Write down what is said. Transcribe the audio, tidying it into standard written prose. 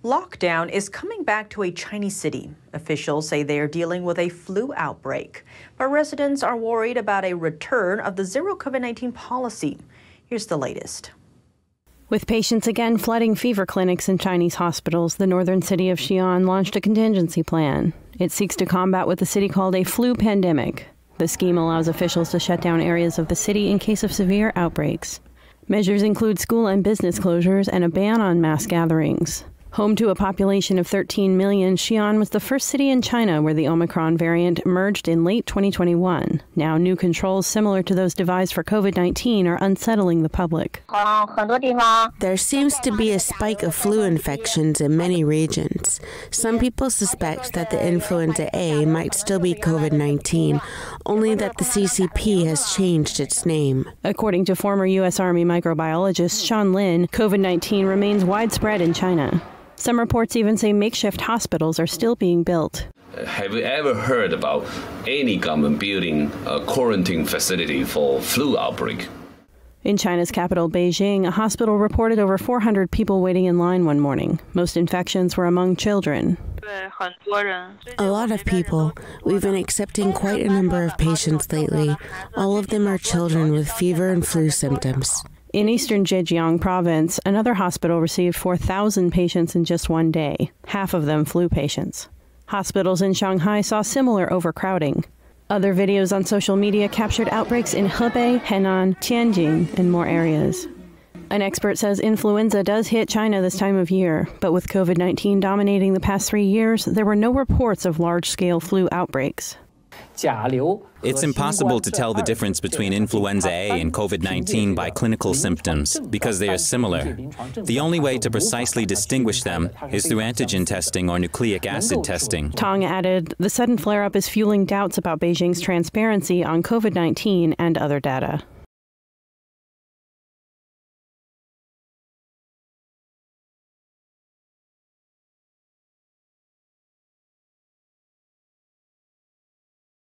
Lockdown is coming back to a Chinese city. Officials say they are dealing with a flu outbreak, but residents are worried about a return of the zero COVID-19 policy. Here's the latest. With patients again flooding fever clinics in Chinese hospitals, the northern city of Xi'an launched a contingency plan. It seeks to combat what the city called a flu pandemic. The scheme allows officials to shut down areas of the city in case of severe outbreaks. Measures include school and business closures and a ban on mass gatherings. Home to a population of 13 million, Xi'an was the first city in China where the Omicron variant emerged in late 2021. Now, new controls similar to those devised for COVID-19 are unsettling the public. There seems to be a spike of flu infections in many regions. Some people suspect that the influenza A might still be COVID-19, only that the CCP has changed its name. According to former U.S. Army microbiologist Sean Lin, COVID-19 remains widespread in China. Some reports even say makeshift hospitals are still being built. Have you ever heard about any government building a quarantine facility for flu outbreak? In China's capital, Beijing, a hospital reported over 400 people waiting in line one morning. Most infections were among children. A lot of people. We've been accepting quite a number of patients lately. All of them are children with fever and flu symptoms. In eastern Zhejiang province, another hospital received 4,000 patients in just one day, half of them flu patients. Hospitals in Shanghai saw similar overcrowding. Other videos on social media captured outbreaks in Hebei, Henan, Tianjin, and more areas. An expert says influenza does hit China this time of year, but with COVID-19 dominating the past 3 years, there were no reports of large-scale flu outbreaks. It's impossible to tell the difference between influenza A and COVID-19 by clinical symptoms because they are similar. The only way to precisely distinguish them is through antigen testing or nucleic acid testing. Tong added, the sudden flare-up is fueling doubts about Beijing's transparency on COVID-19 and other data.